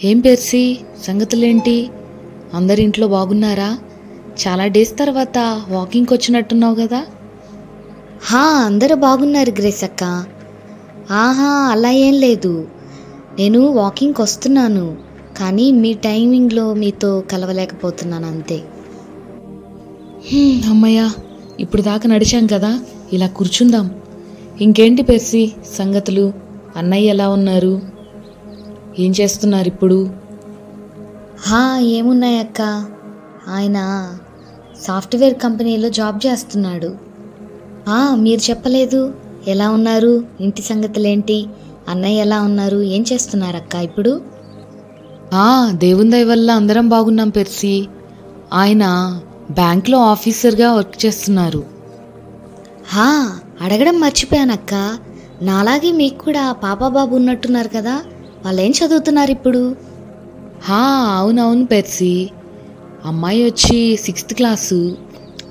ఏం పెర్సీ, సంగతులేంటి? అందరింట్లో బాగున్నారా? చాలా డేస్ తర్వాత వాకింగ్కి వచ్చినట్టున్నావు కదా? అందరూ బాగున్నారు గ్రేస్ అక్క. అలా ఏం లేదు, నేను వాకింగ్కి వస్తున్నాను, కానీ మీ టైమింగ్లో మీతో కలవలేకపోతున్నాను అంతే. అమ్మయ్యా, ఇప్పుడు దాకా నడిచాం కదా, ఇలా కూర్చుందాం. ఇంకేంటి పెర్సీ సంగతులు? అన్నయ్య ఎలా ఉన్నారు? ఏం చేస్తున్నారు ఇప్పుడు? ఏమున్నాయక్క, ఆయన సాఫ్ట్వేర్ కంపెనీలో జాబ్ చేస్తున్నాడు. మీరు చెప్పలేదు, ఎలా ఉన్నారు? ఇంటి సంగతులేంటి? అన్నయ్య ఎలా ఉన్నారు? ఏం చేస్తున్నారక్క ఇప్పుడు? దేవుని దయ వల్ల అందరం బాగున్నాం పెర్సీ. ఆయన బ్యాంక్లో ఆఫీసర్గా వర్క్ చేస్తున్నారు. అడగడం మర్చిపోయానక్క, నాలాగే మీకు కూడా పాప బాబు ఉన్నట్టున్నారు కదా, వాళ్ళు ఏం చదువుతున్నారు ఇప్పుడు? అవునవును పెర్సీ, అమ్మాయి వచ్చి 6th క్లాసు,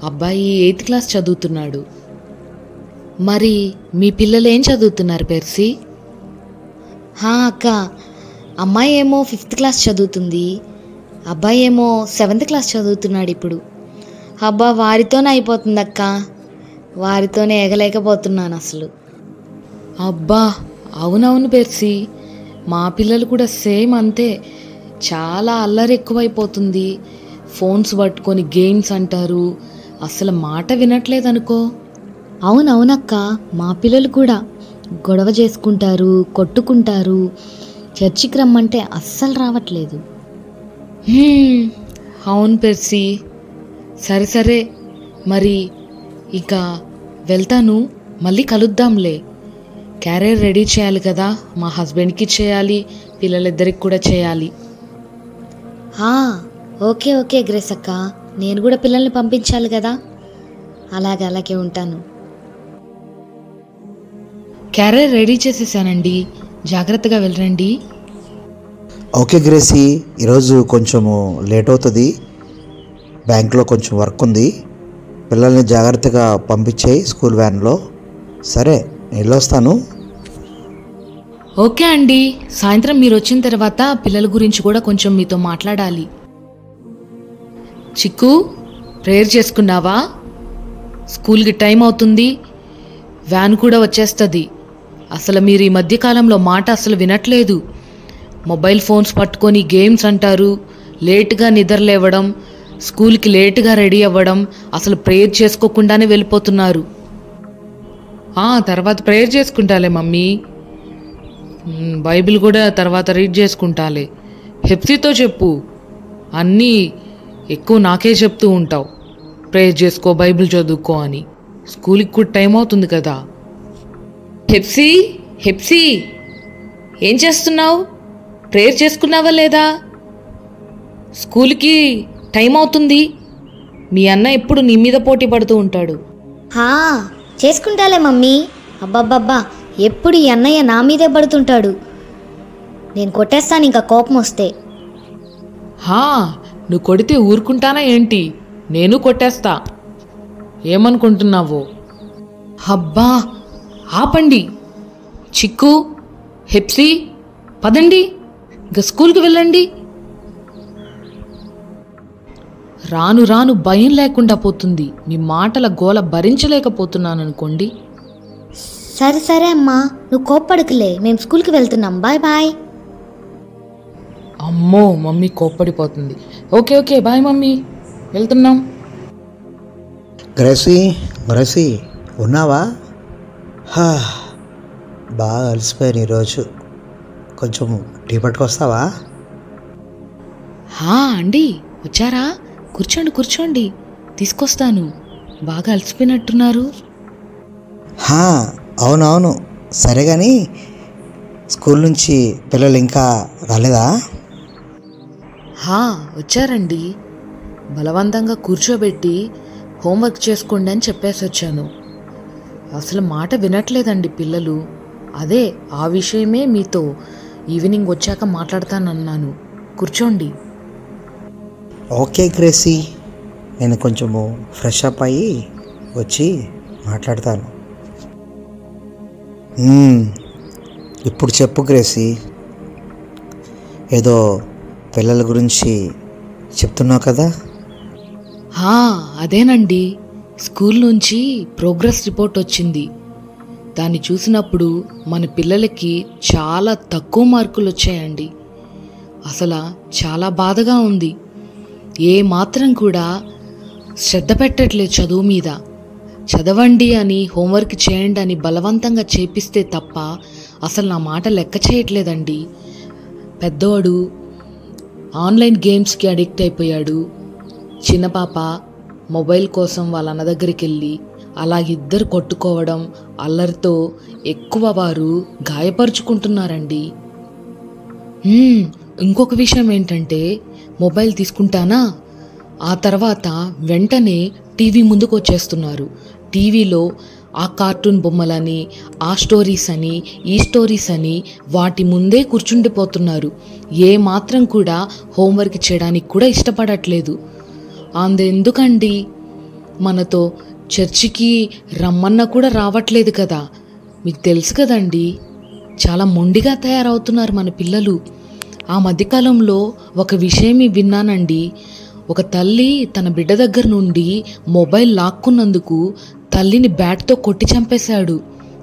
అబ్బాయి 8th క్లాస్ చదువుతున్నాడు. మరి మీ పిల్లలు ఏం చదువుతున్నారు పెర్సీ? అక్క, అమ్మాయి ఏమో 5th క్లాస్ చదువుతుంది, అబ్బాయి ఏమో 7th క్లాస్ చదువుతున్నాడు ఇప్పుడు. వారితోనే అయిపోతుంది అక్క, వారితోనే ఎగలేకపోతున్నాను అసలు. అవునవును పెర్సీ, మా పిల్లలు కూడా సేమ్ అంతే. చాలా అల్లరి ఎక్కువైపోతుంది. ఫోన్స్ పట్టుకొని గేమ్స్ అంటారు, అసలు మాట వినట్లేదనుకో. అవునవునక్క, మా పిల్లలు కూడా గొడవ చేసుకుంటారు, కొట్టుకుంటారు. చర్చికి రమ్మంటే అస్సలు రావట్లేదు. అవును పెర్సీ, సరే మరి ఇక వెళ్తాను, మళ్ళీ కలుద్దాంలే. క్యారియర్ రెడీ చేయాలి కదా, మా హస్బెండ్కి చేయాలి, పిల్లలిద్దరికి కూడా చేయాలి. ఓకే గ్రేస్ అక్క, నేను కూడా పిల్లల్ని పంపించాలి కదా. అలాగే ఉంటాను. క్యారియర్ రెడీ చేసేసానండి, జాగ్రత్తగా వెళ్ళండి. ఓకే గ్రేసీ, ఈరోజు కొంచెము లేట్ అవుతుంది, బ్యాంక్లో కొంచెం వర్క్ ఉంది. పిల్లల్ని జాగ్రత్తగా పంపించేయి స్కూల్ వ్యాన్లో. సరే, వెళ్ళొస్తాను. ఓకే అండి, సాయంత్రం మీరు వచ్చిన తర్వాత పిల్లల గురించి కూడా కొంచెం మీతో మాట్లాడాలి. చిక్కు, ప్రేయర్ చేసుకున్నావా? స్కూల్కి టైం అవుతుంది, వ్యాన్ కూడా వచ్చేస్తుంది. అసలు మీరు ఈ మధ్యకాలంలో మాట అసలు వినట్లేదు. మొబైల్ ఫోన్స్ పట్టుకొని గేమ్స్ అంటారు, లేటుగా నిద్రలేవడం, స్కూల్కి లేటుగా రెడీ అవ్వడం, అసలు ప్రేయర్ చేసుకోకుండానే వెళ్ళిపోతున్నారు. తర్వాత ప్రేయర్ చేసుకుంటాలే మమ్మీ, బైబిల్ కూడా తర్వాత రీడ్ చేసుకుంటాలే. హెప్సీతో చెప్పు, అన్నీ ఎక్కువ నాకే చెప్తూ ఉంటావు, ప్రేయర్ చేసుకో, బైబిల్ చదువుకో అని. స్కూల్కి కూడా టైం అవుతుంది కదా. హెప్సీ ఏం చేస్తున్నావు? ప్రేయర్ చేసుకున్నావా లేదా? స్కూల్కి టైం అవుతుంది. మీ అన్న ఎప్పుడు నీ మీద పోటీ పడుతూ ఉంటాడు. చేసుకుంటాలే మమ్మీ. అబ్బబ్బబ్బా, ఎప్పుడు ఈ అన్నయ్య నా మీదే పడుతుంటాడు. నేను కొట్టేస్తాను ఇంకా కోపం వస్తే. నువ్వు కొడితే ఊరుకుంటానా ఏంటి? నేను కొట్టేస్తా, ఏమనుకుంటున్నావో? ఆపండి. చిక్కు, హెప్సీ, పదండి, ఇంకా స్కూల్కి వెళ్ళండి. రాను భయం లేకుండా పోతుంది. మీ మాటల గోల భరించలేకపోతున్నాను అనుకోండి. సరే అమ్మా, నువ్వు కోప్పడుకులే, మేము స్కూల్కి వెళ్తున్నాం. బాయ్. అమ్మో, మమ్మీ కోప్పడిపోతుంది. ఓకే బాయ్ మమ్మీ, వెళ్తున్నాం. గ్రేసీ ఉన్నావా? బాగా అలసిపోయాను ఈరోజు, కొంచెం టీ పట్టుకొస్తావా? అండి వచ్చారా? కూర్చోండి, తీసుకొస్తాను. బాగా అలసిపోయినట్టున్నారు. అవునవును, సరే కానీ స్కూల్ నుంచి పిల్లలు ఇంకా రాలేదా? వచ్చారండి, బలవంతంగా కూర్చోబెట్టి హోంవర్క్ చేసుకోండి అని చెప్పేసి వచ్చాను. అసలు మాట వినట్లేదండి పిల్లలు. అదే ఆ విషయమే మీతో ఈవినింగ్ వచ్చాక మాట్లాడతానన్నాను. కూర్చోండి. ఓకే గ్రేసీ, నేను కొంచెము ఫ్రెష్ అప్ అయ్యి వచ్చి మాట్లాడతాను. ఇప్పుడు చెప్పు గ్రేసీ, ఏదో పిల్లల గురించి చెప్తున్నావు కదా? అదేనండి, స్కూల్ నుంచి ప్రోగ్రెస్ రిపోర్ట్ వచ్చింది. దాన్ని చూసినప్పుడు మన పిల్లలకి చాలా తక్కువ మార్కులు వచ్చాయండి. అసలు చాలా బాధగా ఉంది. ఏ మాత్రం కూడా శ్రద్ధ పెట్టట్లేదు చదువు మీద. చదవండి అని, హోంవర్క్ చేయండి అని బలవంతంగా చేపిస్తే తప్ప అసలు నా మాట లెక్క చేయట్లేదండి. పెద్దవాడు ఆన్లైన్ గేమ్స్కి అడిక్ట్ అయిపోయాడు. చిన్న పాప మొబైల్ కోసం వాళ్ళ అన్న దగ్గరికి వెళ్ళి అలా ఇద్దరు కొట్టుకోవడం, అల్లరితో ఎక్కువ వారు గాయపరుచుకుంటున్నారండి. ఇంకొక విషయం ఏంటంటే, మొబైల్ తీసుకుంటానా, ఆ తర్వాత వెంటనే టీవీ ముందుకు వచ్చేస్తున్నారు. టీవీలో ఆ కార్టూన్ బొమ్మలని, ఆ స్టోరీస్ అని, ఈ స్టోరీస్ అని వాటి ముందే కూర్చుండిపోతున్నారు. ఏ మాత్రం కూడా హోంవర్క్ చేయడానికి కూడా ఇష్టపడట్లేదు. అందుకండి మనతో చర్చికి రమ్మన్నా కూడా రావట్లేదు కదా. మీకు తెలుసు కదండి, చాలా మొండిగా తయారవుతున్నారు మన పిల్లలు. ఆ మధ్యకాలంలో ఒక విషయం విన్నానండి. ఒక తల్లి తన బిడ్డ దగ్గర నుండి మొబైల్ లాక్కున్నందుకు తల్లిని బ్యాట్తో కొట్టి చంపేశాడు.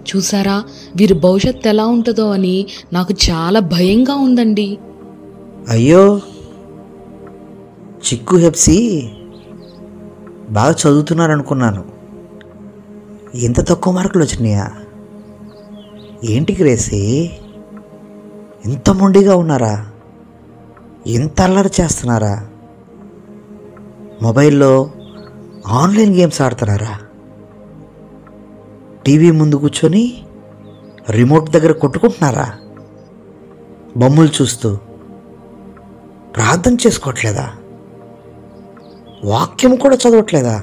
చూసారా, వీరి భవిష్యత్తు ఎలా ఉంటుందో అని నాకు చాలా భయంగా ఉందండి. అయ్యో, చిక్కు హెప్సీ బాగా చదువుతున్నారు అనుకున్నాను. ఎంత తక్కువ మార్కులు వచ్చినాయా? ఏంటి గ్రేసి, ఇంత మొండిగా ఉన్నారా? ఎంత అల్లరి చేస్తున్నారా? మొబైల్లో ఆన్లైన్ గేమ్స్ ఆడుతున్నారా? టీవీ ముందు కూర్చొని రిమోట్ దగ్గర కొట్టుకుంటున్నారా? బొమ్మలు చూస్తూ ప్రార్థన చేసుకోవట్లేదా? వాక్యం కూడా చదవట్లేదా?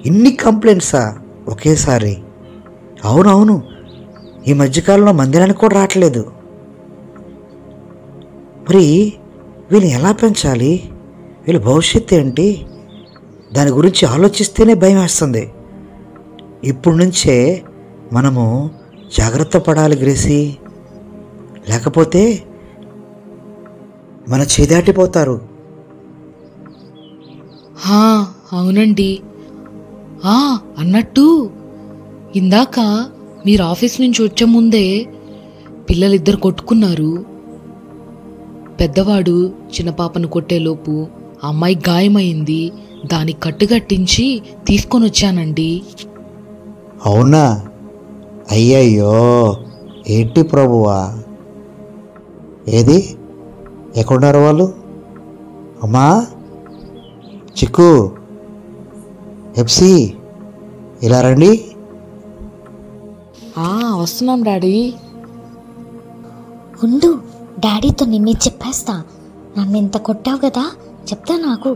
ఇన్ని కంప్లైంట్సా ఒకేసారి? అవునవును, ఈ మధ్యకాలంలో మందిరానికి కూడా రావట్లేదు. మరి వీళ్ళని ఎలా పెంచాలి? వీళ్ళ భవిష్యత్తు ఏంటి? దాని గురించి ఆలోచిస్తేనే భయం వేస్తుంది. ఇప్పుడు నుంచే మనము జాగ్రత్త పడాలి గ్రేసి, లేకపోతే మన చేదాటిపోతారు. అవునండి. అన్నట్టు ఇందాక మీరు ఆఫీస్ నుంచి వచ్చే ముందే పిల్లలిద్దరు కొట్టుకున్నారు. పెద్దవాడు చిన్న పాపను కొట్టేలోపు ఆ అమ్మాయి గాయమైంది. దానికి కట్టుకట్టించి తీసుకొని వచ్చానండి. అవునా? అయ్యయ్యో, ఏంటి ప్రభువా? ఏది, ఎక్కడున్నారు వాళ్ళు? అమ్మా, చిక్కు, హెప్సీ, ఇలా రండి. వస్తున్నాం డాడీ. ఉండు, డాడీతో నిన్నే చెప్పేస్తా. నన్ను ఇంత కొట్టావు కదా, చెప్తా నాకు.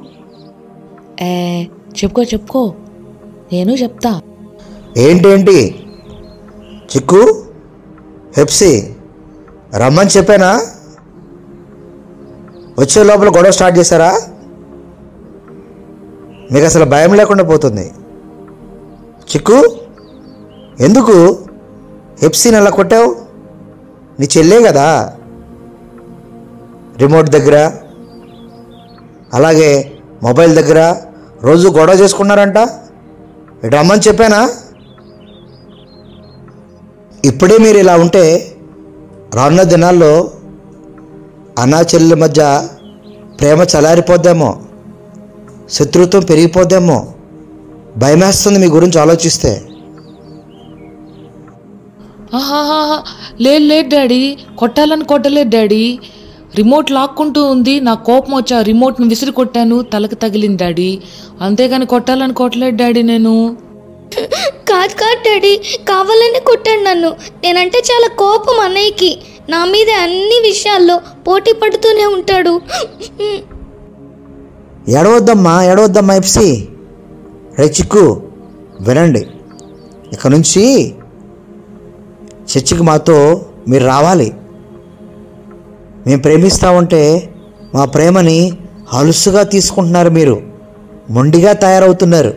చెప్పుకో, నేను చెప్తా. ఏంటేంటి చిక్కు, హెప్సీ, రమ్మని చెప్పానా? వచ్చే లోపల గొడవ స్టార్ట్ చేశారా? మీకు అసలు భయం లేకుండా పోతుంది. చిక్కు, ఎందుకు హెప్సీని అలా కొట్టావు? నీ చెల్లే కదా. రిమోట్ దగ్గర, అలాగే మొబైల్ దగ్గర రోజు గొడవ చేసుకున్నారంట. ఇటు రమ్మని చెప్పానా? ఇప్పుడే మీరు ఇలా ఉంటే రానున్న దినాల్లో అన్నా చెల్లెల మధ్య ప్రేమ చలారిపోద్దేమో, శత్రుత్వం పెరిగిపోద్దేమో. భయమేస్తుంది మీ గురించి ఆలోచిస్తే. లేదు డాడీ, కొట్టలేదు డాడీ. రిమోట్ లాక్కుంటూ ఉంది, నా కోపం వచ్చి ఆ రిమోట్ని విసిరి కొట్టాను, తలకు తగిలింది డాడీ. అంతేగాని కొట్టలేదు డాడీ. నేను కాదు డాడీ, కావాలని కొట్టాడు నన్ను. నేనంటే చాలా కోపం అన్నయ్యకి. నా మీద అన్ని విషయాల్లో పోటీ పడుతూనే ఉంటాడు. ఏడవద్దమ్మా ఎఫ్సీ. రే చిక్కు, వినండి, ఇక నుంచి చర్చికి మాతో మీరు రావాలి. మేము ప్రేమిస్తామంటే మా ప్రేమని అలుసుగా తీసుకుంటున్నారు. మీరు మొండిగా తయారవుతున్నారు.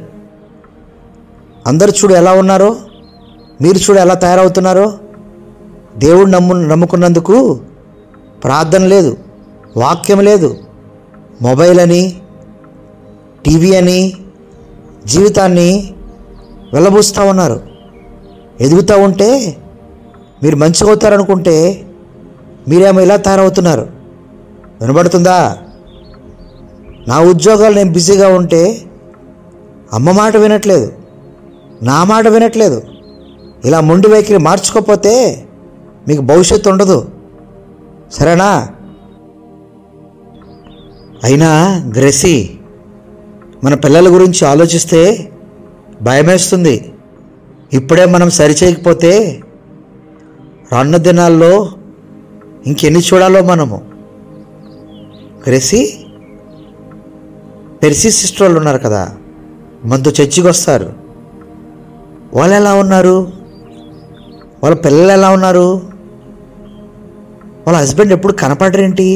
అందరు చూడు ఎలా ఉన్నారో, మీరు చూడు ఎలా తయారవుతున్నారో. దేవుడు నమ్ముకున్నందుకు ప్రార్థన లేదు, వాక్యం లేదు, మొబైల్ అని, టీవీ అని జీవితాన్ని వెళ్ళబూస్తూ ఉన్నారు. ఎదుగుతూ ఉంటే మీరు మంచిగా అవుతారనుకుంటే మీరేమో ఇలా తయారవుతున్నారు. వినబడుతుందా? నా ఉద్యోగాలు నేను బిజీగా ఉంటే అమ్మ మాట వినట్లేదు, నా మాట వినట్లేదు. ఇలా మొండి వైఖరి మార్చుకోకపోతే మీకు భవిష్యత్తు ఉండదు. సరేనా? అయినా గ్రెసీ, మన పిల్లల గురించి ఆలోచిస్తే భయమేస్తుంది. ఇప్పుడే మనం సరిచేయకపోతే రానున్న దినాల్లో ఇంకెన్ని చూడాలో మనము. గ్రెసీ, పెర్సీ సిస్టర్ వాళ్ళు ఉన్నారు కదా, మనతో చర్చికి వస్తారు. వాళ్ళు ఎలా ఉన్నారు? వాళ్ళ పిల్లలు ఎలా ఉన్నారు? వాళ్ళ హస్బెండ్ ఎప్పుడు కనపడరేంటి?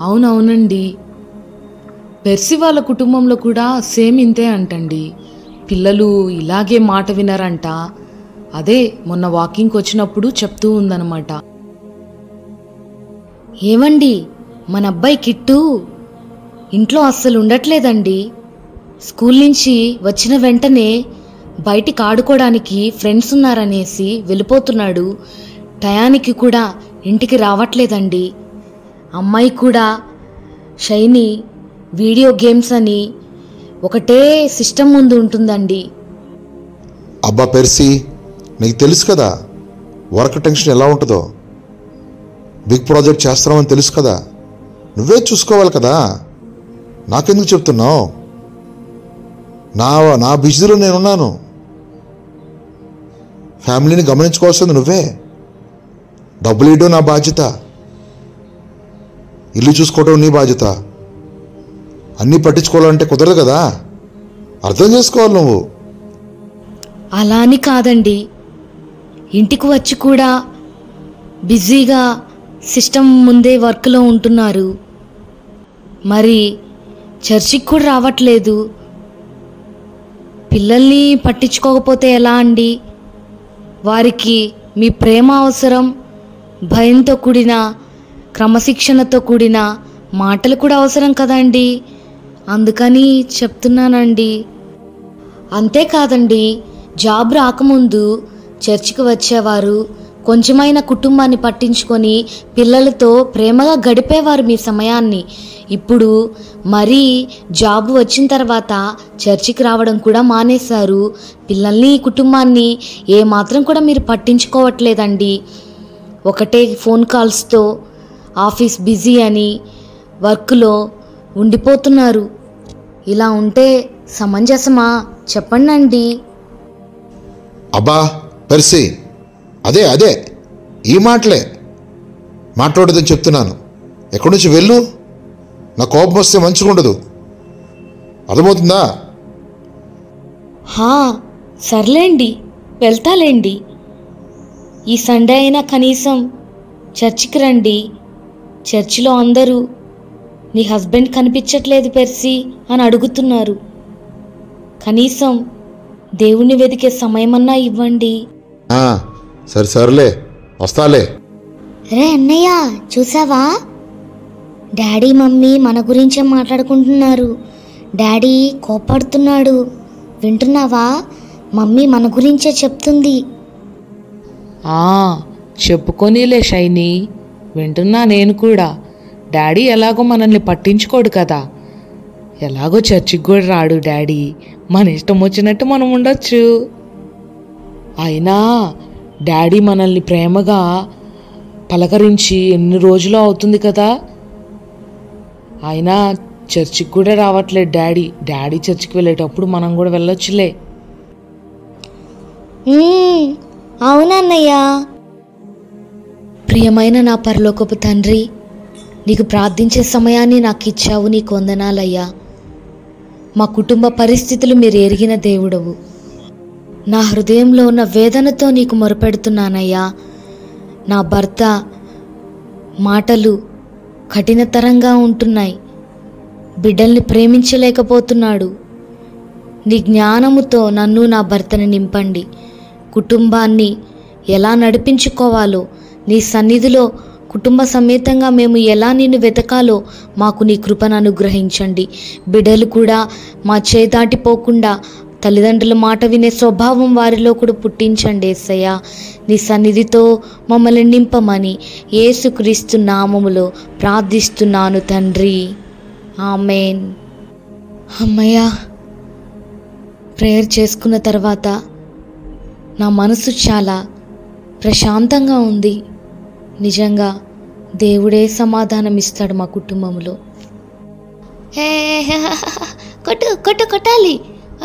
అవునవునండి. పెర్సీ వాళ్ళ కుటుంబంలో కూడా సేమ్ ఇంతే అంటండి. పిల్లలు ఇలాగే మాట వినరంట. అదే మొన్న వాకింగ్కి వచ్చినప్పుడు చెప్తూ ఉందన్నమాట. ఏమండి, మన అబ్బాయి కిట్టు ఇంట్లో అస్సలు ఉండట్లేదండి. స్కూల్ నుంచి వచ్చిన వెంటనే బయటికి ఆడుకోవడానికి ఫ్రెండ్స్ ఉన్నారనేసి వెళ్ళిపోతున్నాడు. టయానికి కూడా ఇంటికి రావట్లేదండి. అమ్మాయి కూడా షైనీ వీడియో గేమ్స్ అని ఒకటే సిస్టమ్ ముందు ఉంటుందండి. అబ్బా పెర్సీ, నీకు తెలుసు కదా వర్క్ టెన్షన్ ఎలా ఉంటుందో. బిగ్ ప్రాజెక్ట్ చేస్తున్నామని తెలుసు కదా, నువ్వే చూసుకోవాలి కదా. నాకెందుకు చెప్తున్నావు? నా బిజీలో నేనున్నాను. ఫ్యామిలీని గమనించుకోవాల్సింది నువ్వే. డబ్బులు ఇవ్వడం నా బాధ్యత, ఇల్లు చూసుకోవడం నీ బాధ్యత. అన్నీ పట్టించుకోవాలంటే కుదరదు కదా, అర్థం చేసుకోవాలి నువ్వు. అలా అని కాదండి, ఇంటికి వచ్చి కూడా బిజీగా సిస్టమ్ ముందే వర్క్లో ఉంటున్నారు. మరి చర్చికి కూడా రావట్లేదు. పిల్లల్ని పట్టించుకోకపోతే ఎలా అండి? వారికి మీ ప్రేమ అవసరం, భయంతో కూడిన, క్రమశిక్షణతో కూడిన మాటలు కూడా అవసరం కదండి. అందుకని చెప్తున్నానండి. అంతేకాదండి, జాబ్ రాకముందు చర్చికి వచ్చేవారు, కొంచెమైనా కుటుంబాన్ని పట్టించుకొని పిల్లలతో ప్రేమగా గడిపేవారు మీ సమయాన్ని. ఇప్పుడు మరీ జాబ్ వచ్చిన తర్వాత చర్చికి రావడం కూడా మానేశారు. పిల్లల్ని, కుటుంబాన్ని ఏమాత్రం కూడా మీరు పట్టించుకోవట్లేదండి. ఒకటే ఫోన్ కాల్స్తో ఆఫీస్ బిజీ అని వర్క్లో ఉండిపోతున్నారు. ఇలా ఉంటే సమంజసమా? చెప్పండి. అబ్బా పెర్సీ, అదే ఈ మాటలే మాట్లాడదని చెప్తున్నాను. ఎక్కడి నుంచి వెళ్ళు, నా కోపం వస్తే మంచిగా ఉండదు. అర్థమవుతుందా? సర్లేండి, వెళ్తాలేండి. ఈ సండే అయినా కనీసం చర్చికి రండి. చర్చిలో అందరూ నీ హస్బెండ్ కనిపించట్లేదు పెర్సీ అని అడుగుతున్నారు. కనీసం దేవుణ్ణి వెతికే సమయమన్నా ఇవ్వండి. సర్లే, వస్తాలే. రే అన్నయ్య, చూసావా? డాడీ మమ్మీ మన గురించే మాట్లాడుకుంటున్నారు. డాడీ కోపడుతున్నాడు. వింటున్నావా? మమ్మీ మన గురించే చెప్తుంది. చెప్పుకోనీలే షైనీ, వింటున్నా నేను కూడా. డాడీ ఎలాగో మనల్ని పట్టించుకోడు కదా, ఎలాగో చర్చికి కూడా రాడు డాడీ. మన ఇష్టం వచ్చినట్టు మనం ఉండొచ్చు. అయినా డాడీ మనల్ని ప్రేమగా పలకరించి ఎన్ని రోజులు అవుతుంది కదా. అయినా చర్చికి కూడా రావట్లేదు డాడీ చర్చికి వెళ్ళేటప్పుడు మనం కూడా వెళ్ళొచ్చులే. అవునన్నయ్య. ప్రియమైన నా పరలోకపు తండ్రి, నీకు ప్రార్థించే సమయాన్ని నాకు ఇచ్చావు. నీకు వందనాలయ్యా. మా కుటుంబ పరిస్థితులు మీరు ఎరిగిన దేవుడవు. నా హృదయంలో ఉన్న వేదనతో నీకు మొరపెడుతున్నానయ్యా. నా భర్త మాటలు కఠినతరంగా ఉంటున్నాయి. బిడ్డల్ని ప్రేమించలేకపోతున్నాడు. నీ జ్ఞానముతో నన్ను, నా భర్తని నింపండి. కుటుంబాన్ని ఎలా నడిపించుకోవాలో, నీ సన్నిధిలో కుటుంబ సమేతంగా మేము ఎలా నిన్ను వెతకాలో మాకు నీ కృపను అనుగ్రహించండి. బిడ్డలు కూడా మా చేదాటిపోకుండా తల్లిదండ్రుల మాట వినే స్వభావం వారిలో కూడా పుట్టించండి యేసయ్య. నీ సన్నిధితో మమ్మల్ని నింపమని యేసుక్రీస్తు నామములో ప్రార్థిస్తున్నాను తండ్రి. ఆమేన్. అమ్మయ్యా, ప్రేయర్ చేసుకున్న తర్వాత నా మనసు చాలా ప్రశాంతంగా ఉంది. నిజంగా దేవుడే సమాధానం ఇస్తాడు మా కుటుంబంలో. కొట్టాలి.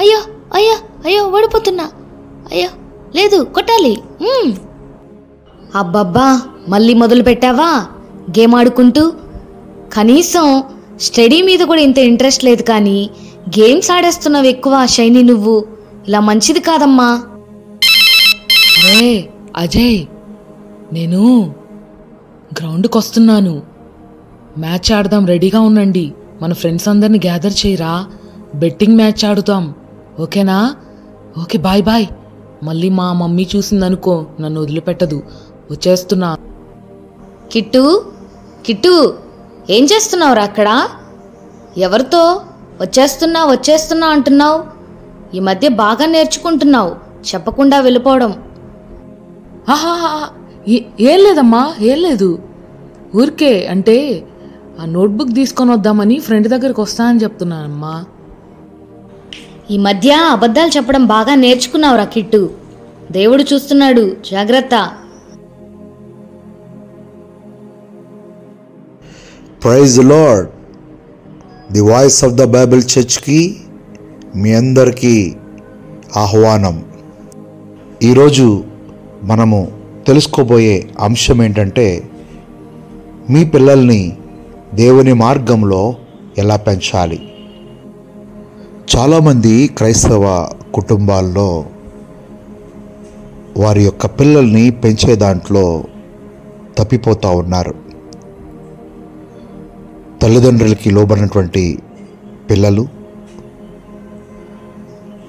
అయ్యో అయ్యో అయ్యో ఓడిపోతున్నా. అయ్యో లేదు, కొట్టాలి. అబ్బబ్బా, మళ్ళీ మొదలు పెట్టావా గేమ్ ఆడుకుంటూ? కనీసం స్టడీ మీద కూడా ఇంత ఇంట్రెస్ట్ లేదు, కానీ గేమ్స్ ఆడేస్తున్నావు ఎక్కువ షైనీ. నువ్వు ఇలా మంచిది కాదమ్మా. అరే అజయ్, నేను గ్రౌండ్కి వస్తున్నాను. మ్యాచ్ ఆడదాం, రెడీగా ఉండండి. మన ఫ్రెండ్స్ అందరిని గ్యాదర్ చేయరా, బెట్టింగ్ మ్యాచ్ ఆడుతాం. ఓకేనా? Okay, bye bye. మళ్ళీ మా మమ్మీ చూసిందనుకో నన్ను వదిలిపెట్టదు. వచ్చేస్తున్నా. కిట్టు కిట్టు, ఏం చేస్తున్నావురా అక్కడ? ఎవరితో వచ్చేస్తున్నా అంటున్నావు? ఈ మధ్య బాగా నేర్చుకుంటున్నావు, చెప్పకుండా వెళ్ళిపోవడం. ఏం లేదమ్మా, ఏం లేదు. ఊరికే అంటే ఆ నోట్బుక్ తీసుకొని వద్దామని ఫ్రెండ్ దగ్గరికి వస్తానని చెప్తున్నానమ్మా. ఈ మధ్య అబద్ధాలు చెప్పడం బాగా నేర్చుకున్నావురా కిట్టు. దేవుడు చూస్తున్నాడు, జాగ్రత్త. Praise the lord. The voice of the Bible చర్చ్కి మీ అందరికీ ఆహ్వానం. ఈరోజు మనము తెలుసుకోబోయే అంశం ఏంటంటే, మీ పిల్లల్ని దేవుని మార్గంలో ఎలా పెంచాలి. చాలామంది క్రైస్తవ కుటుంబాల్లో వారి యొక్క పిల్లల్ని పెంచే దాంట్లో తప్పిపోతూ ఉన్నారు. తల్లిదండ్రులకి లోబడినటువంటి పిల్లలు,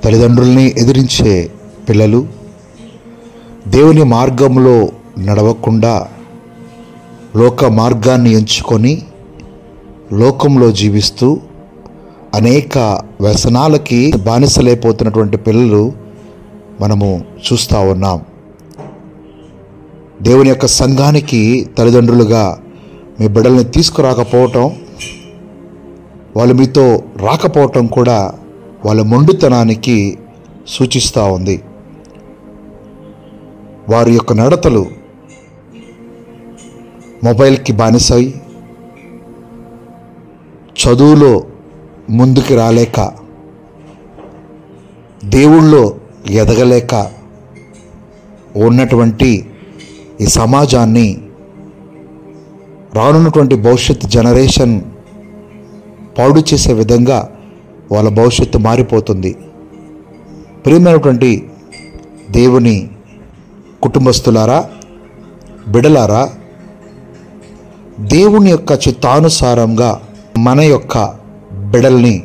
తల్లిదండ్రుల్ని ఎదిరించే పిల్లలు, దేవుని మార్గంలో నడవకుండా లోక మార్గాన్ని ఎంచుకొని లోకంలో జీవిస్తూ అనేక వ్యసనాలకి బానిసలైపోతున్నటువంటి పిల్లలు మనము చూస్తూ ఉన్నాం. దేవుని యొక్క సంఘానికి తల్లిదండ్రులుగా మీ బిడ్డల్ని తీసుకురాకపోవటం, వాళ్ళు మీతో రాకపోవటం కూడా వాళ్ళ మొండితనానికి సూచిస్తూ ఉంది. వారి యొక్క నడతలు మొబైల్కి బానిసై, చదువులో ముందుకు రాలేక, దేవుళ్ళో ఎదగలేక ఉన్నటువంటి ఈ సమాజాన్ని, రానున్నటువంటి భవిష్యత్ జనరేషన్ పాడు చేసే విధంగా వాళ్ళ భవిష్యత్తు మారిపోతుంది. ప్రియమైనటువంటి దేవుని కుటుంబస్తులారా, బిడలారా, దేవుని యొక్క చిత్తానుసారంగా మన యొక్క బిడల్ని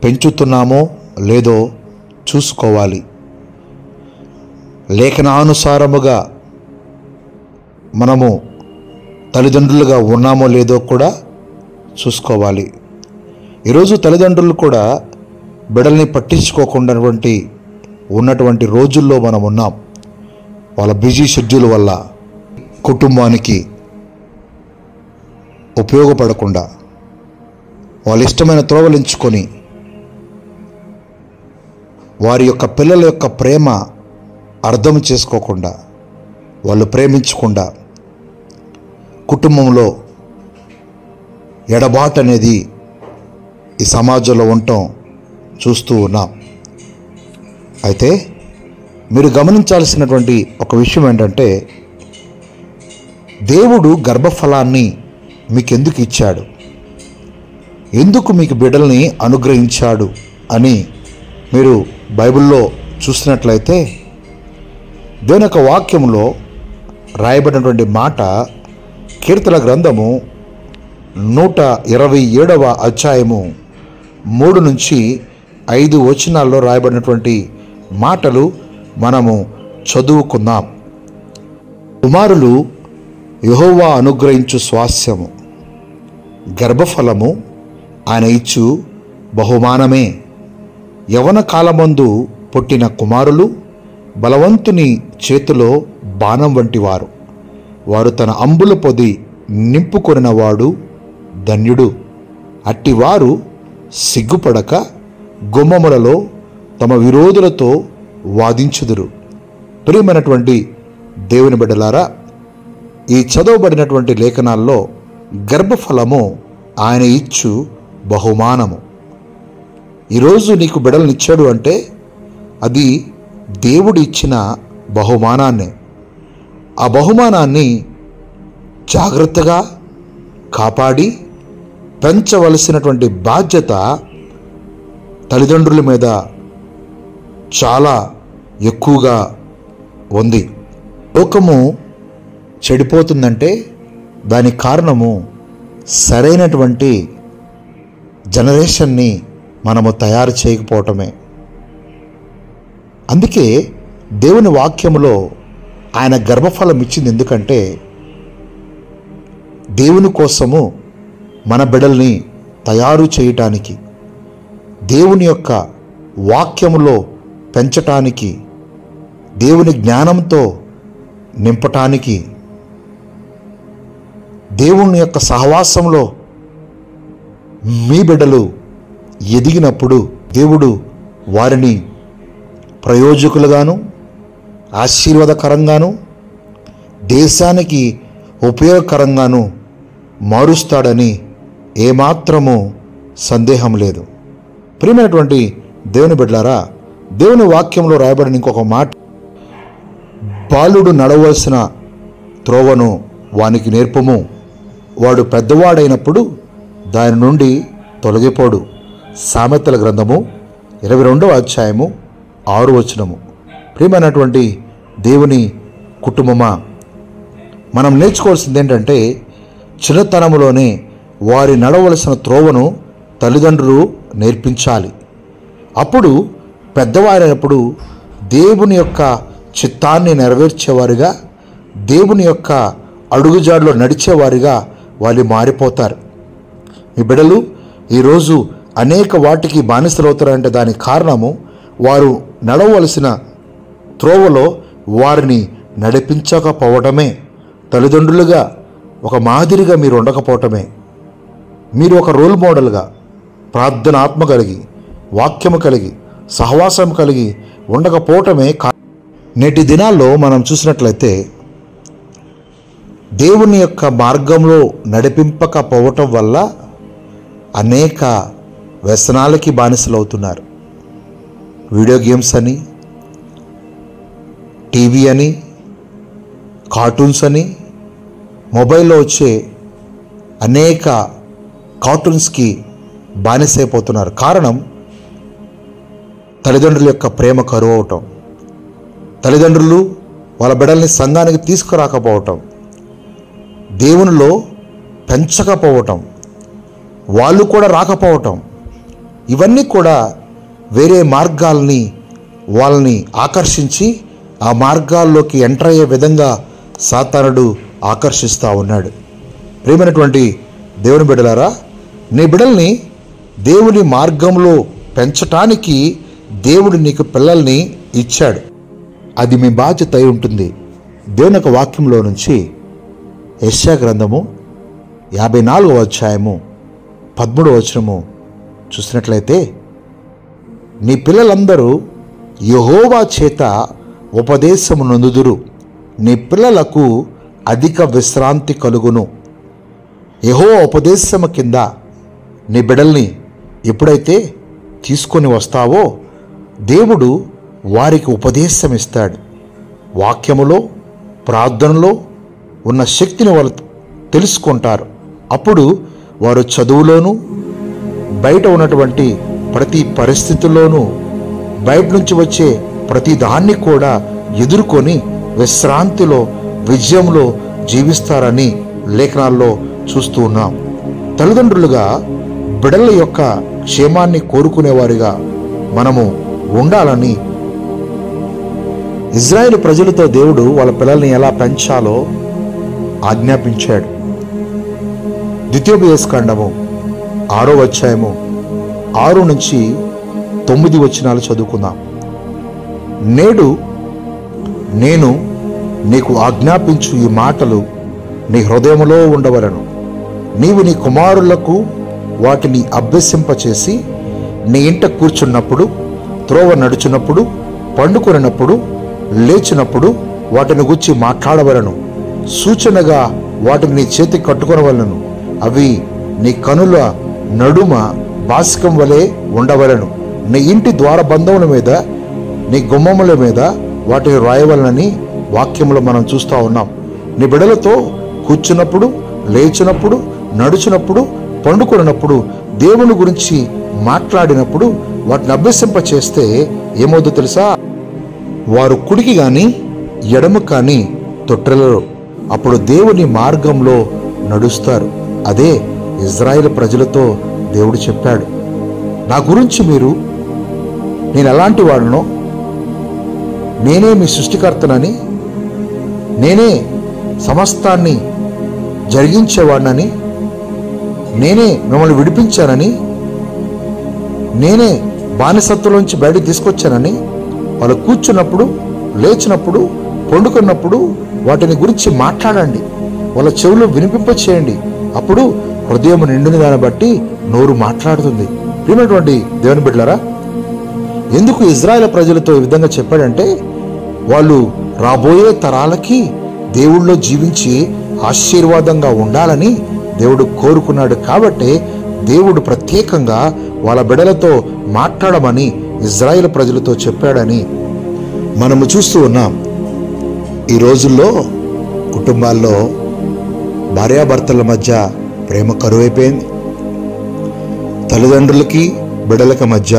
పెంచుతున్నామో లేదో చూసుకోవాలి. లేఖనానుసారముగా మనము తల్లిదండ్రులుగా ఉన్నామో లేదో కూడా చూసుకోవాలి. ఈరోజు తల్లిదండ్రులు కూడా బిడల్ని పట్టించుకోకుండా ఉన్నటువంటి రోజుల్లో మనం ఉన్నాం. వాళ్ళ బిజీ షెడ్యూల్ వల్ల కుటుంబానికి ఉపయోగపడకుండా, వాళ్ళ ఇష్టమైన త్రోవలు ఎంచుకొని వారి యొక్క పిల్లల యొక్క ప్రేమ అర్థం చేసుకోకుండా, వాళ్ళు ప్రేమించకుండా కుటుంబంలో ఎడబాటు అనేది ఈ సమాజంలో ఉండటం చూస్తూ ఉన్నాం. అయితే మీరు గమనించాల్సినటువంటి ఒక విషయం ఏంటంటే, దేవుడు గర్భఫలాన్ని మీకు ఎందుకు ఇచ్చాడు, ఎందుకు మీకు బిడ్డల్ని అనుగ్రహించాడు అని మీరు బైబిల్లో చూసినట్లయితే, దేవుని యొక్క వాక్యంలో రాయబడినటువంటి మాట కీర్తన గ్రంథము 127వ అధ్యాయము 3 నుంచి 5 వచనాల్లో రాయబడినటువంటి మాటలు మనము చదువుకుందాం. కుమారులు యెహోవా అనుగ్రహించు స్వాస్యము, గర్భఫలము ఆయన ఇచ్చు బహుమానమే. యవన కాలమందు పుట్టిన కుమారులు బలవంతుని చేతిలో బాణం వంటివారు. వారు తన అంబుల పొది నింపుకొనినవాడు ధన్యుడు. అట్టివారు సిగ్గుపడక గుమ్మములలో తమ విరోధులతో వాదించుదురు. ప్రియమైనటువంటి దేవుని బిడ్డలారా, ఈ చదవబడినటువంటి లేఖనాల్లో గర్భఫలము ఆయన ఇచ్చు బహుమానము. ఈరోజు నీకు బిడ్డలనిచ్చాడు అంటే అది దేవుడు ఇచ్చిన బహుమానాన్నే. ఆ బహుమానాన్ని జాగ్రత్తగా కాపాడి పెంచవలసినటువంటి బాధ్యత తల్లిదండ్రుల మీద చాలా ఎక్కువగా ఉంది. లోకము చెడిపోతుందంటే దానికి కారణము సరైనటువంటి జనరేషన్ని మనము తయారు చేయకపోవటమే. అందుకే దేవుని వాక్యములో ఆయన గర్భఫలం ఇచ్చింది. ఎందుకంటే దేవుని కోసము మన బిడ్డల్ని తయారు చేయటానికి, దేవుని యొక్క వాక్యములో పెంచటానికి, దేవుని జ్ఞానంతో నింపటానికి, దేవుని యొక్క సహవాసంలో మీ బిడ్డలు ఎదిగినప్పుడు దేవుడు వారిని ప్రయోజకులుగాను ఆశీర్వాదకరంగాను దేశానికి ఉపయోగకరంగాను మారుస్తాడని ఏమాత్రము సందేహం లేదు. ప్రియమైనటువంటి దేవుని బిడ్డలారా, దేవుని వాక్యంలో రాయబడిన ఇంకొక మాట, బాలుడు నడవలసిన త్రోవను వానికి నేర్పము, వాడు పెద్దవాడైనప్పుడు దాని నుండి తొలగిపోడు. సామెతల గ్రంథము 22వ అధ్యాయము 6వ వచనము. ప్రియమైనటువంటి దేవుని కుటుంబమా, మనం నేర్చుకోవాల్సింది ఏంటంటే చిన్నతనంలోనే వారి నడవలసిన త్రోవను తల్లిదండ్రులు నేర్పించాలి. అప్పుడు పెద్దవారైనప్పుడు దేవుని యొక్క చిత్తాన్ని నెరవేర్చేవారుగా, దేవుని యొక్క అడుగుజాడలో నడిచేవారిగా వాళ్ళు మారిపోతారు. మీ బిడ్డలు ఈరోజు అనేక వాటికి బానిసలవుతారంటే దానికి కారణము వారు నడవలసిన త్రోవలో వారిని నడిపించకపోవటమే. తల్లిదండ్రులుగా ఒక మాదిరిగా మీరు ఉండకపోవటమే. మీరు ఒక రోల్ మోడల్గా ప్రార్థన ఆత్మ కలిగి, వాక్యము కలిగి, సహవాసం కలిగి ఉండకపోవటమే. నేటి దినాల్లో మనం చూసినట్లయితే దేవుని యొక్క మార్గంలో నడిపింపకపోవటం వల్ల అనేక వ్యసనాలకి బానిసలవుతున్నారు. వీడియో గేమ్స్ అని, టీవీ అని, కార్టూన్స్ అని, మొబైల్లో వచ్చే అనేక కార్టూన్స్కి బానిసైపోతున్నారు. కారణం తల్లిదండ్రుల యొక్క ప్రేమ కరువు అవటం, తల్లిదండ్రులు వాళ్ళ బిడ్డల్ని సంఘానికి తీసుకురాకపోవటం, దేవునిలో పెంచకపోవటం, వాళ్ళు కూడా రాకపోవటం, ఇవన్నీ కూడా వేరే మార్గాల్ని వాళ్ళని ఆకర్షించి ఆ మార్గాల్లోకి ఎంటర్ అయ్యే విధంగా సాతానుడు ఆకర్షిస్తూ ఉన్నాడు. ప్రియమైనటువంటి దేవుని బిడ్డలారా, నీ బిడ్డల్ని దేవుని మార్గంలో పెంచటానికి దేవుడు నీకు పిల్లల్ని ఇచ్చాడు. అది మీ బాధ్యత అయి ఉంటుంది. దేవుని యొక్క వాక్యంలో నుంచి యెషయా గ్రంథము 54వ అధ్యాయము 13వ వచనము చూసినట్లయితే, నీ పిల్లలందరూ యెహోవా చేత ఉపదేశము నొందుదురు, నీ పిల్లలకు అధిక విశ్రాంతి కలుగును. యెహోవా ఉపదేశము కింద నీ బిడ్డల్ని ఎప్పుడైతే తీసుకొని వస్తావో దేవుడు వారికి ఉపదేశం ఇస్తాడు. వాక్యములో, ప్రార్థనలో ఉన్న శక్తిని వాళ్ళు తెలుసుకుంటారు. అప్పుడు వారు చదువులోనూ, బయట ఉన్నటువంటి ప్రతి పరిస్థితుల్లోనూ, బయట నుంచి వచ్చే ప్రతి దాన్ని కూడా ఎదుర్కొని విశ్రాంతిలో, విజయంలో జీవిస్తారని లేఖనాల్లో చూస్తూ ఉన్నాం. తల్లిదండ్రులుగా బిడ్డల యొక్క క్షేమాన్ని కోరుకునేవారిగా మనము ఉండాలని ఇజ్రాయేలు ప్రజలతో దేవుడు వాళ్ళ పిల్లల్ని ఎలా పెంచాలో ఆజ్ఞాపించాడు. ద్వితీయోపదేశకాండము 6వ అధ్యాయము 6 నుంచి 9 వచనాలు చదువుకుందాం. నేడు నేను నీకు ఆజ్ఞాపించు ఈ మాటలు నీ హృదయములో ఉండవలను. నీవు నీ కుమారులకు వాటిని అభ్యసింపచేసి నీ ఇంట కూర్చున్నప్పుడు, త్రోవ నడుచున్నప్పుడు, పండుకొనినప్పుడు, లేచినప్పుడు వాటిని గురించి మాట్లాడవలను. సూచనగా వాటిని నీ చేతి కట్టుకొనవలను. అవి నీ కనుల నడుమ బాసికం వలె ఉండవలను. నీ ఇంటి ద్వారబంధముల మీద, నీ గుమ్మముల మీద వాటిని రాయవలనని వాక్యంలో మనం చూస్తూ ఉన్నాం. నీ బిడలతో కూర్చున్నప్పుడు, లేచినప్పుడు, నడుచున్నప్పుడు, పండుకొనినప్పుడు, దేవుని గురించి మాట్లాడినప్పుడు వాటిని అభ్యసింప చేస్తే ఏమవుతుందో తెలుసా? వారు కుడికి కానీ ఎడమ కానీ తొట్టిల్లరు. అప్పుడు దేవుని మార్గంలో నడుస్తారు. అదే ఇజ్రాయేల్ ప్రజలతో దేవుడు చెప్పాడు. నా గురించి మీరు, నేను ఎలాంటి వాడినో, నేనే మీ సృష్టికర్తనని, నేనే సమస్తాన్ని జరిగించేవాడినని, నేనే మిమ్మల్ని విడిపించానని, నేనే బానిసత్వంలోంచి బయటికి తీసుకొచ్చానని వాళ్ళు కూర్చున్నప్పుడు, లేచినప్పుడు, పండుకున్నప్పుడు వాటిని గురించి మాట్లాడండి. వాళ్ళ చెవులు వినిపింప చేయండి. అప్పుడు హృదయం నిండిన దాన్ని బట్టి నోరు మాట్లాడుతుంది. ప్రియమైనటువంటి దేవుని బిడ్డలారా, ఎందుకు ఇజ్రాయేల్ ప్రజలతో ఈ విధంగా చెప్పాడంటే, వాళ్ళు రాబోయే తరాలకి దేవుళ్ళో జీవించి ఆశీర్వాదంగా ఉండాలని దేవుడు కోరుకున్నాడు. కాబట్టి దేవుడు ప్రత్యేకంగా వాళ్ళ బిడలతో మాట్లాడమని ఇజ్రాయేల్ ప్రజలతో చెప్పాడని మనము చూస్తూ ఉన్నాం. ఈ రోజుల్లో కుటుంబాల్లో భార్యాభర్తల మధ్య ప్రేమ కరువైపోయింది. తల్లిదండ్రులకి బిడలకి మధ్య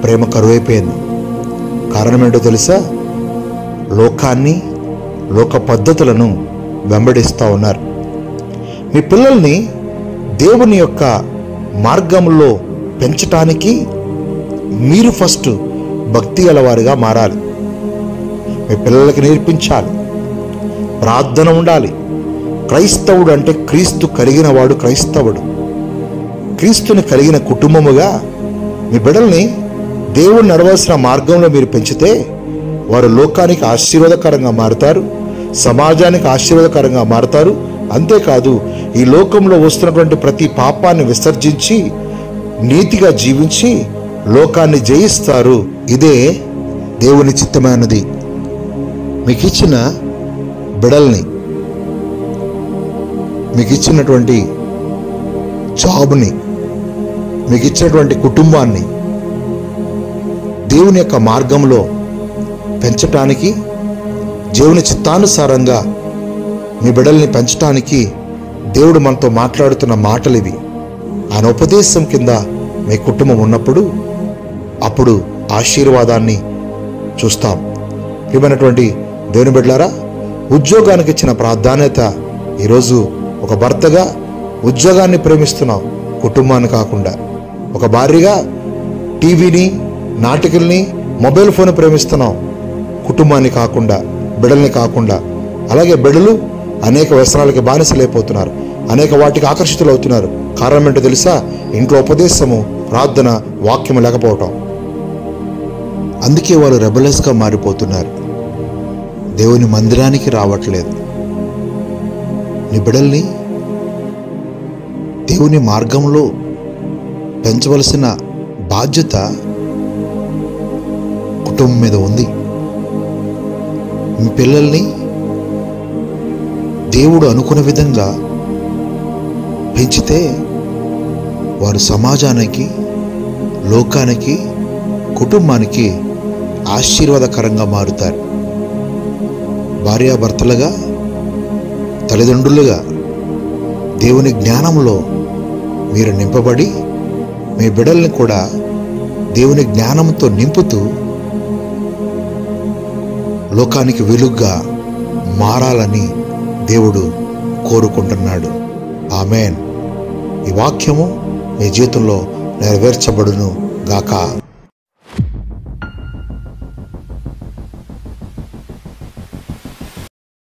ప్రేమ కరువైపోయింది. కారణం ఏంటో తెలుసా? లోకాన్ని, లోక పద్ధతులను వెంబడిస్తూ ఉన్నారు. మీ పిల్లల్ని దేవుని యొక్క మార్గంలో పెంచటానికి మీరు ఫస్ట్ భక్తి గలవారిగా మారాలి. మీ పిల్లలకి నేర్పించాలి. ప్రార్థన ఉండాలి. క్రైస్తవుడు అంటే క్రీస్తు కలిగిన వాడు క్రైస్తవుడు. క్రీస్తుని కలిగిన కుటుంబముగా మీ బిడ్డల్ని దేవుడు నడవలసిన మార్గంలో మీరు పెంచితే వారు లోకానికి ఆశీర్వాదకరంగా మారుతారు, సమాజానికి ఆశీర్వాదకరంగా మారుతారు. అంతేకాదు, ఈ లోకంలో వస్తున్నటువంటి ప్రతి పాపాన్ని విసర్జించి నీతిగా జీవించి లోకాన్ని జయిస్తారు. ఇదే దేవుని చిత్తమైనది. మీకు ఇచ్చిన బిడల్ని, మీకు ఇచ్చినటువంటి జాబ్ని, మీకు ఇచ్చినటువంటి కుటుంబాన్ని దేవుని యొక్క మార్గంలో పెంచటానికి, దేవుని చిత్తానుసారంగా మీ బిడ్డల్ని పెంచడానికి దేవుడు మనతో మాట్లాడుతున్న మాటలు ఇవి. ఆయన ఉపదేశం కింద మీ కుటుంబం ఉన్నప్పుడు అప్పుడు ఆశీర్వాదాన్ని చూస్తాం. ప్రియమైనటువంటి దేవుని బిడ్డలారా, ఉద్యోగానికి ఇచ్చిన ప్రాధాన్యత, ఈరోజు ఒక భర్తగా ఉద్యోగాన్ని ప్రేమిస్తున్నాం, కుటుంబాన్ని కాకుండా. ఒక భార్యగా టీవీని, నాటికల్ని, మొబైల్ ఫోన్ ప్రేమిస్తున్నాం, కుటుంబాన్ని కాకుండా, బిడ్డల్ని కాకుండా. అలాగే బిడ్డలు అనేక వ్యసనాలకి బానిసలైపోతున్నారు, అనేక వాటికి ఆకర్షితులు అవుతున్నారు. కారణం ఏంటో తెలుసా? ఇంట్లో ఉపదేశము, ప్రార్థన, వాక్యము లేకపోవటం. అందుకే వారు రెబలెస్గా మారిపోతున్నారు. దేవుని మందిరానికి రావట్లేదు. నీ బిడ్డల్ని దేవుని మార్గంలో పెంచవలసిన బాధ్యత కుటుంబం మీద ఉంది. మీ పిల్లల్ని దేవుడు అనుకున్న విధంగా పెంచితే వారు సమాజానికి, లోకానికి, కుటుంబానికి ఆశీర్వాదకరంగా మారుతారు. భార్యాభర్తలుగా, తల్లిదండ్రులుగా దేవుని జ్ఞానంలో మీరు నింపబడి మీ బిడ్డల్ని కూడా దేవుని జ్ఞానంతో నింపుతూ లోకానికి వెలుగుగా మారాలని దేవుడు కోరుకుంటున్నాడు. ఆమేన్. ఈ వాక్యము మీ జీవితంలో నెరవేర్చబడును గాక.